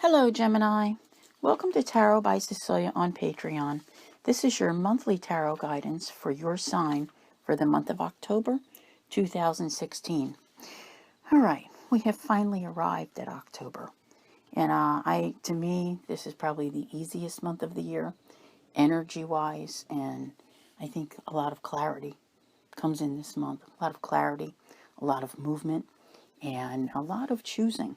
Hello, Gemini. Welcome to Tarot by Cecelia on Patreon. This is your monthly tarot guidance for your sign for the month of October 2016. All right, we have finally arrived at October. And to me, this is probably the easiest month of the year, energy-wise, and I think a lot of clarity comes in this month. A lot of clarity, a lot of movement, and a lot of choosing.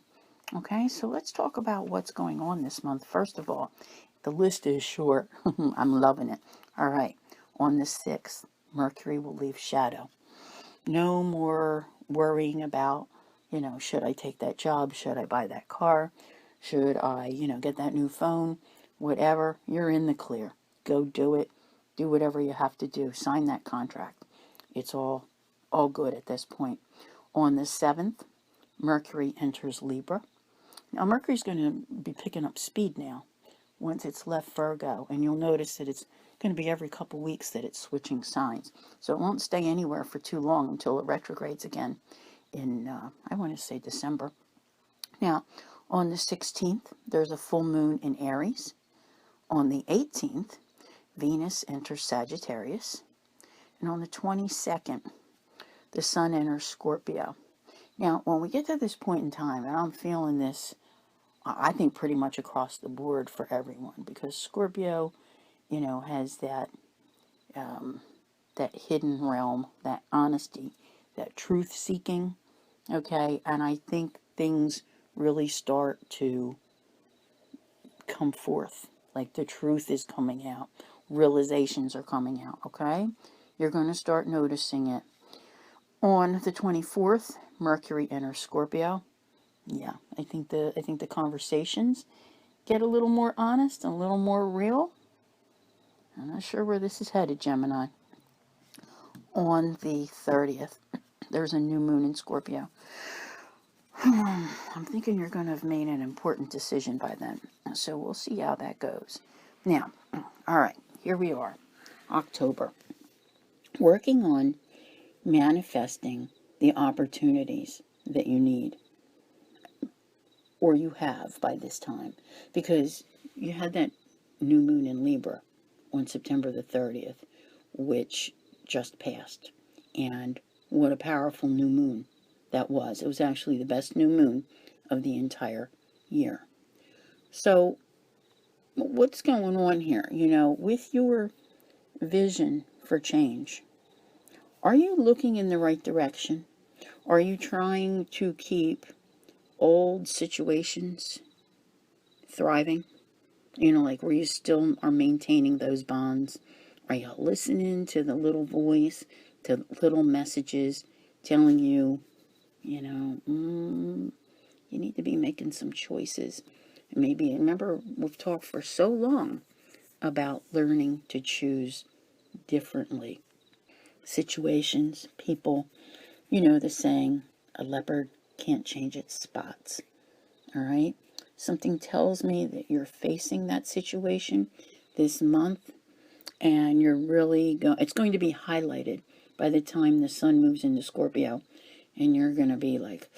Okay, so let's talk about what's going on this month. First of all, the list is short. I'm loving it. All right, on the 6th, Mercury will leave shadow. No more worrying about, should I take that job? Should I buy that car? Should I, get that new phone? Whatever, you're in the clear. Go do it. Do whatever you have to do. Sign that contract. It's all good at this point. On the 7th, Mercury enters Libra. Now, Mercury's going to be picking up speed now once it's left Virgo, and you'll notice that it's going to be every couple weeks that it's switching signs. So it won't stay anywhere for too long until it retrogrades again in, I want to say, December. Now, on the 16th, there's a full moon in Aries. On the 18th, Venus enters Sagittarius. And on the 22nd, the Sun enters Scorpio. Now, when we get to this point in time, and I'm feeling this, I think pretty much across the board for everyone, because Scorpio, has that hidden realm, that honesty, that truth seeking, okay? And I think things really start to come forth, like the truth is coming out, realizations are coming out, okay? You're going to start noticing it. On the 24th, Mercury enters Scorpio. Yeah, I think the conversations get a little more honest, a little more real. I'm not sure where this is headed, Gemini. On the 30th, there's a new moon in Scorpio. I'm thinking you're going to have made an important decision by then. So we'll see how that goes. Now, all right, here we are. October. Working on manifesting the opportunities that you need, or you have by this time, because you had that new moon in Libra on September the 30th, which just passed. And what a powerful new moon that was. It was actually the best new moon of the entire year. So what's going on here? With your vision for change, are you looking in the right direction? Are you trying to keep old situations thriving? Like where you still are maintaining those bonds? Are you listening to the little voice, to little messages telling you, you need to be making some choices? And maybe, remember, we've talked for so long about learning to choose differently. Situations, people, the saying, a leopard can't change its spots. All right? Something tells me that you're facing that situation this month, and you're really it's going to be highlighted by the time the sun moves into Scorpio, and you're going to be like,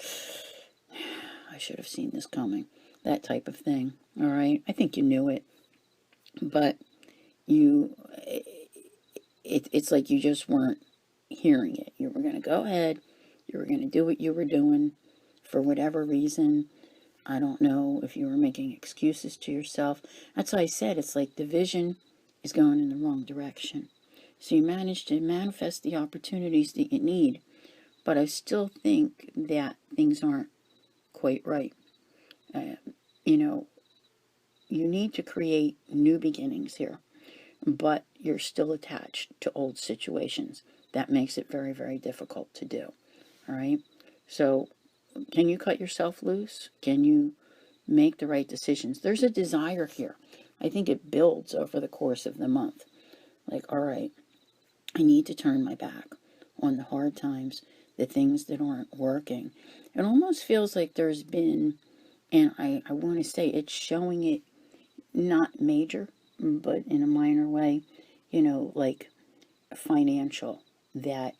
I should have seen this coming. That type of thing. All right? I think you knew it, but it's like you just weren't hearing it. You were going to go ahead. You were going to do what you were doing for whatever reason. I don't know if you were making excuses to yourself. That's why I said it's like the vision is going in the wrong direction. So you managed to manifest the opportunities that you need, but I still think that things aren't quite right. You need to create new beginnings here, but you're still attached to old situations. That makes it very, very difficult to do. All right? So can you cut yourself loose? Can you make the right decisions? There's a desire here. I think it builds over the course of the month. Like, all right, I need to turn my back on the hard times, the things that aren't working. It almost feels like there's been, and I want to say it's showing it not major, but in a minor way, like financial, that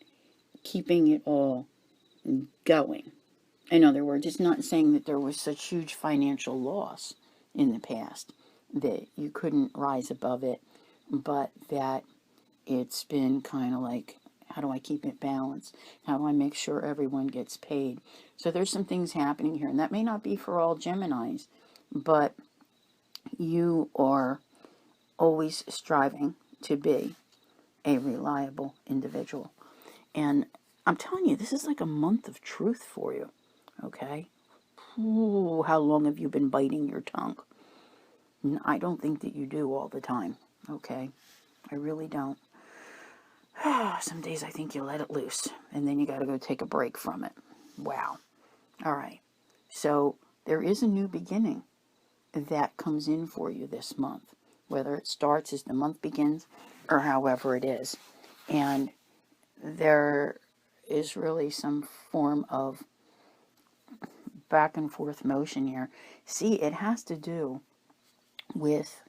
keeping it all going. In other words, it's not saying that there was such huge financial loss, in the past, that you couldn't rise above it, but that it's been kind of like, how do I keep it balanced? How do I make sure everyone gets paid? So there's some things happening here, and that may not be for all Geminis, but you are always striving to be a reliable individual. And I'm telling you, this is like a month of truth for you, okay? Ooh, how long have you been biting your tongue? I don't think that you do all the time, okay? I really don't. Some days I think you let it loose, and then you got to go take a break from it. Wow. All right. So there is a new beginning that comes in for you this month, whether it starts as the month begins or however it is. And there is really some form of back and forth motion here. See, it has to do with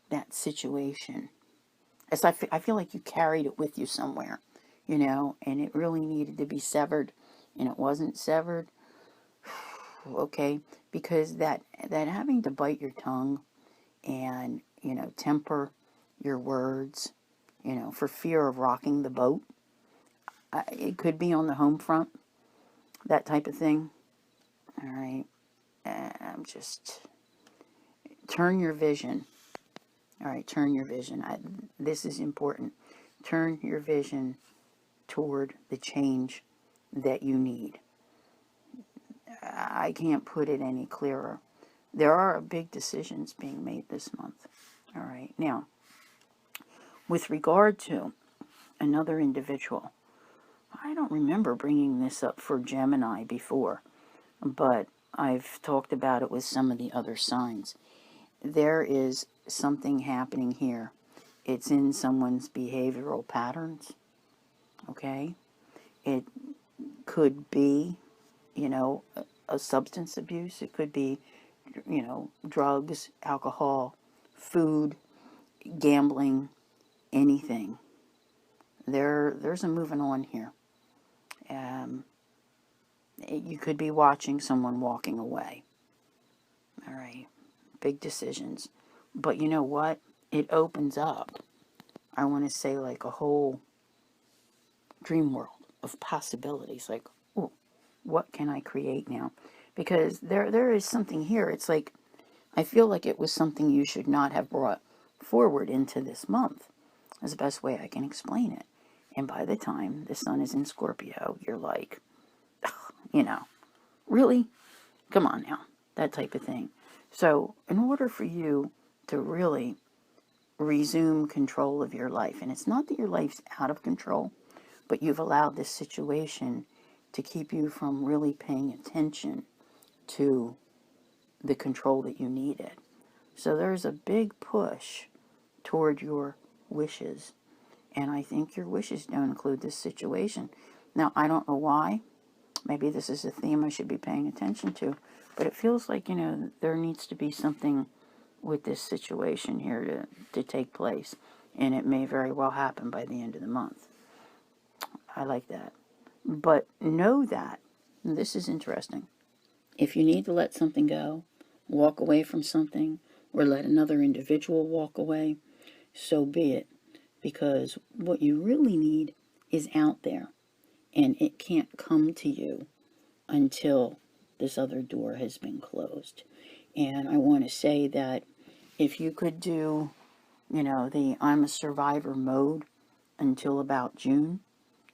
that situation. As I feel like you carried it with you somewhere, you know, and it really needed to be severed, and it wasn't severed. Okay, because that having to bite your tongue and, you know, temper your words, you know, for fear of rocking the boat. It could be on the home front, that type of thing. All right. Just turn your vision. All right, turn your vision. This is important. Turn your vision toward the change that you need. I can't put it any clearer. There are big decisions being made this month. All right. Now, with regard to another individual, I don't remember bringing this up for Gemini before, but I've talked about it with some of the other signs. There is something happening here. It's in someone's behavioral patterns, okay? It could be, you know, a substance abuse. It could be, you know, drugs, alcohol, food, gambling, anything. There's a moving on here. You could be watching someone walking away. All right. Big decisions. But you know what? It opens up, I want to say, like a whole dream world of possibilities. Like, oh, what can I create now? Because there is something here. It's like, I feel like it was something you should not have brought forward into this month. That's the best way I can explain it. And by the time the sun is in Scorpio, you're like, you know, really? Come on now. That type of thing. So in order for you to really resume control of your life, and it's not that your life's out of control, but you've allowed this situation to keep you from really paying attention to the control that you needed. So there's a big push toward your wishes, and I think your wishes don't include this situation. Now, I don't know why. Maybe this is a theme I should be paying attention to, but it feels like, you know, there needs to be something with this situation here to take place, and it may very well happen by the end of the month. I like that. But know that, and this is interesting, if you need to let something go, walk away from something, or let another individual walk away, so be it. Because what you really need is out there, and it can't come to you until this other door has been closed. And I want to say that if you could do, you know, the I'm a survivor mode until about June,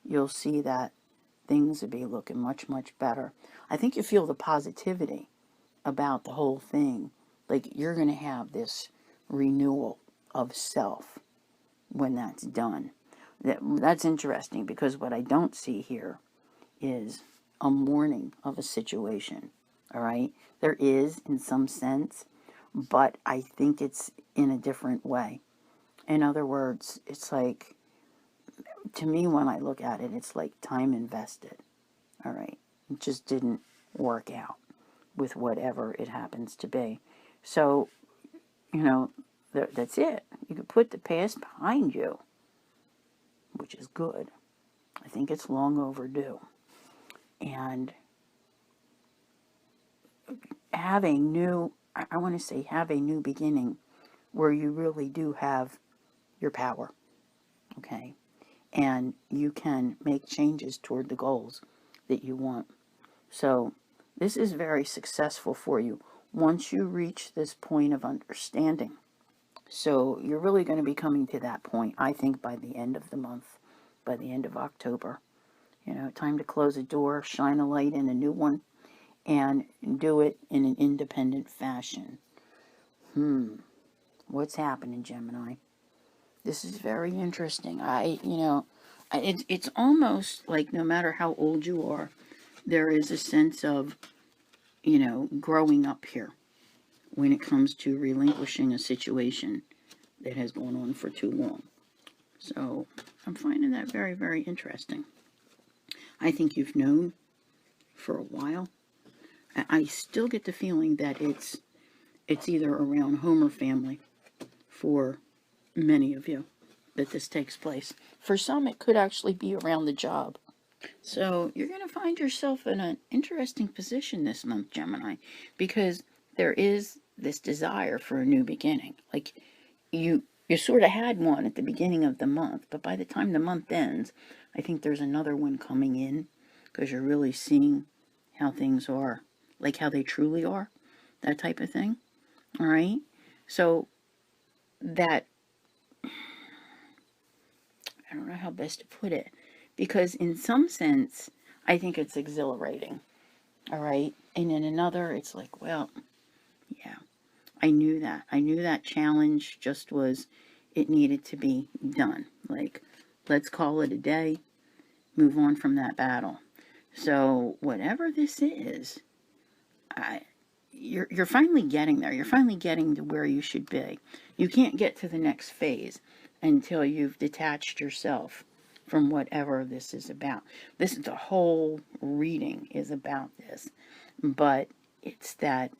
you'll see that things will be looking much, much better. I think you feel the positivity about the whole thing. Like you're going to have this renewal of self when that's done. That's interesting, because what I don't see here is a mourning of a situation. All right? There is in some sense, but I think it's in a different way. In other words, it's like, to me, when I look at it, it's like time invested. All right? It just didn't work out with whatever it happens to be. So, you know, that's it. You can put the past behind you, which is good. I think it's long overdue. And have a new I want to say, have a new beginning where you really do have your power, okay? And you can make changes toward the goals that you want. So this is very successful for you once you reach this point of understanding. So you're really going to be coming to that point, I think, by the end of the month, by the end of October. You know, time to close a door, shine a light in a new one, and do it in an independent fashion. What's happening, Gemini? This is very interesting. It's almost like no matter how old you are, there is a sense of, growing up here when it comes to relinquishing a situation that has gone on for too long. So I'm finding that very, very interesting. I think you've known for a while. I still get the feeling that it's either around home or family for many of you that this takes place. For some, it could actually be around the job. So you're going to find yourself in an interesting position this month, Gemini, because there is this desire for a new beginning. Like you sort of had one at the beginning of the month, but by the time the month ends, I think there's another one coming in because you're really seeing how things are, like how they truly are, that type of thing. All right? So that, I don't know how best to put it, because in some sense, I think it's exhilarating. All right? And in another, it's like, well, yeah, I knew that. I knew that challenge just was, it needed to be done. Like, let's call it a day, move on from that battle. So whatever this is, you're finally getting there. You're finally getting to where you should be. You can't get to the next phase until you've detached yourself from whatever this is about. This is the whole reading is about this. But it's that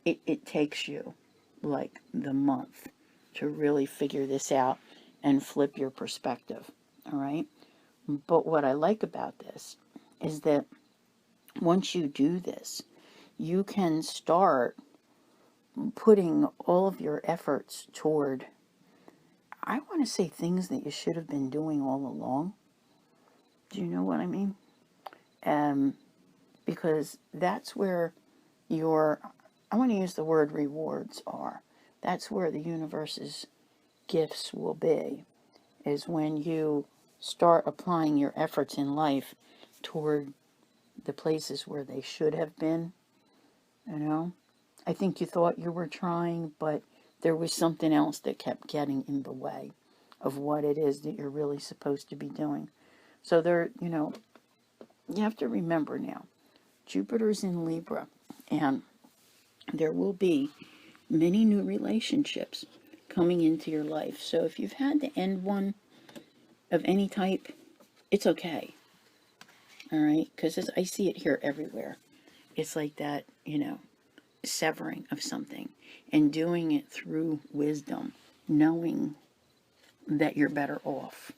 it takes you like the month to really figure this out and flip your perspective. All right? But what I like about this is that once you do this, you can start putting all of your efforts toward, I want to say, things that you should have been doing all along. Do you know what I mean? Because that's where I want to use the word rewards are. That's where the universe's gifts will be, is when you start applying your efforts in life toward the places where they should have been. I think you thought you were trying, but there was something else that kept getting in the way of what it is that you're really supposed to be doing. So you have to remember now, Jupiter's in Libra, and there will be many new relationships coming into your life. So if you've had to end one of any type, it's okay. All right? Because I see it here everywhere. It's like that, severing of something and doing it through wisdom, knowing that you're better off.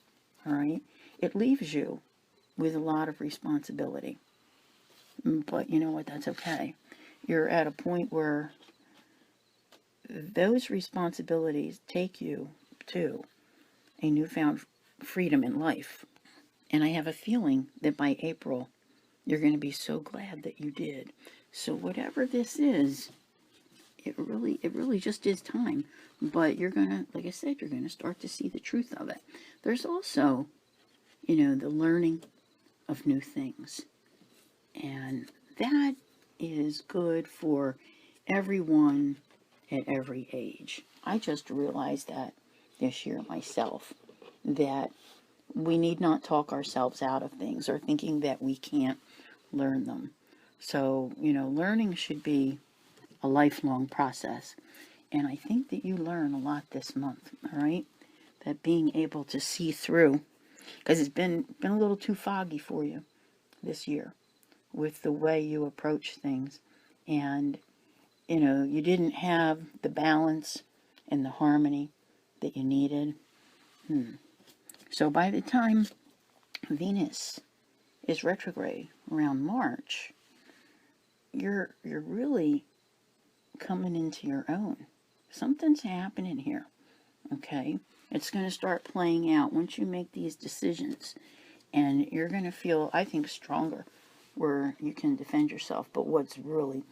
All right? It leaves you with a lot of responsibility. But you know what? That's okay. You're at a point where those responsibilities take you to a newfound freedom in life. And I have a feeling that by April, you're going to be so glad that you did. So whatever this is, it really just is time. But you're going to, like I said, you're going to start to see the truth of it. There's also, the learning of new things. And that is good for everyone at every age. I just realized that this year myself, that we need not talk ourselves out of things or thinking that we can't learn them. So, learning should be a lifelong process. And I think that you learn a lot this month, all right? That being able to see through, because it's been a little too foggy for you this year with the way you approach things. And, you didn't have the balance and the harmony that you needed. So by the time Venus is retrograde around March, you're really coming into your own. Something's happening here, okay? It's going to start playing out once you make these decisions. And you're going to feel, I think, stronger where you can defend yourself. But what's really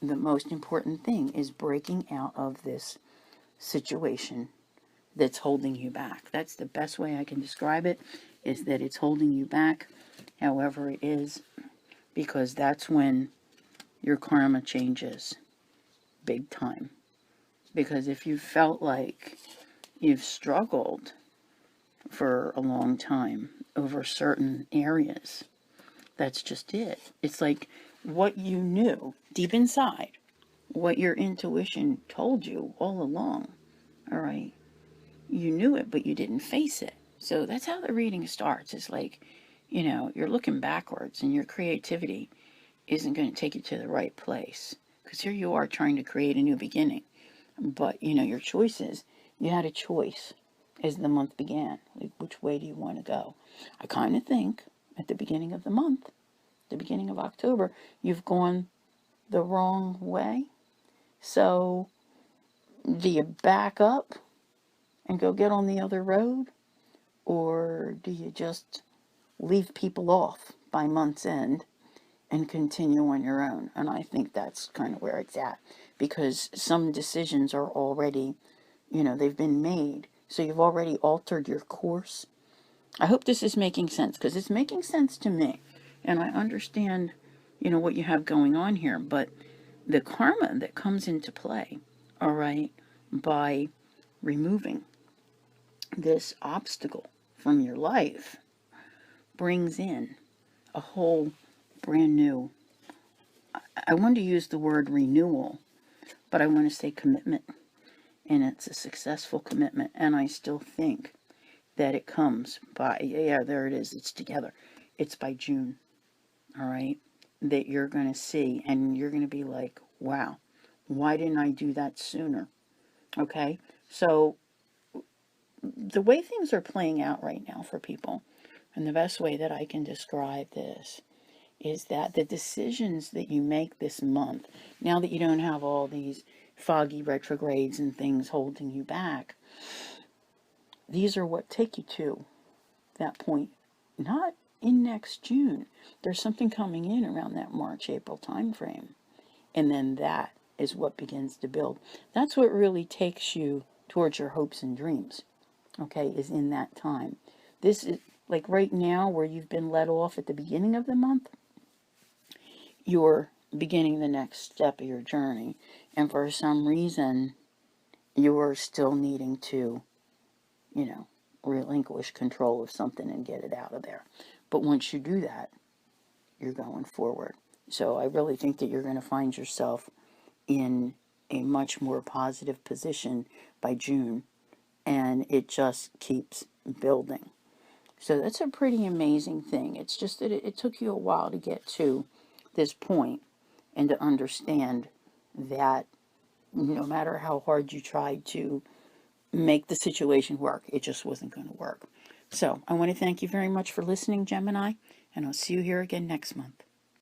the most important thing is breaking out of this situation that's holding you back. That's the best way I can describe it, is that it's holding you back, however it is, because that's when your karma changes big time. Because if you felt like you've struggled for a long time over certain areas, that's just it. It's like what you knew deep inside, what your intuition told you all along, all right? You knew it, but you didn't face it. So that's how the reading starts. It's like, you know, you're looking backwards and your creativity isn't going to take you to the right place. Because here you are trying to create a new beginning. But, you know, your choices, you had a choice as the month began. Like, which way do you want to go? I kind of think at the beginning of the month, the beginning of October, you've gone the wrong way. So do you back up and go get on the other road? Or do you just leave people off by month's end and continue on your own? And I think that's kind of where it's at, because some decisions are already, you know, they've been made. So you've already altered your course. I hope this is making sense, because it's making sense to me. And I understand, you know, what you have going on here. But the karma that comes into play, all right, by removing this obstacle from your life brings in a whole brand new, I want to use the word renewal, but I want to say commitment. And it's a successful commitment. And I still think that it comes by, yeah, there it is, it's together. It's by June, all right, that you're going to see, and you're going to be like, wow, why didn't I do that sooner? Okay, so the way things are playing out right now for people, and the best way that I can describe this, is that the decisions that you make this month, now that you don't have all these foggy retrogrades and things holding you back, these are what take you to that point. Not in next June. There's something coming in around that March, April time frame. And then that is what begins to build. That's what really takes you towards your hopes and dreams, okay, is in that time. This is like right now where you've been let off at the beginning of the month, you're beginning the next step of your journey. And for some reason, you're still needing to, you know, relinquish control of something and get it out of there. But once you do that, you're going forward. So I really think that you're going to find yourself in a much more positive position by June, and it just keeps building. So that's a pretty amazing thing. It's just that it took you a while to get to this point and to understand that no matter how hard you tried to make the situation work, it just wasn't going to work. So I want to thank you very much for listening, Gemini, and I'll see you here again next month.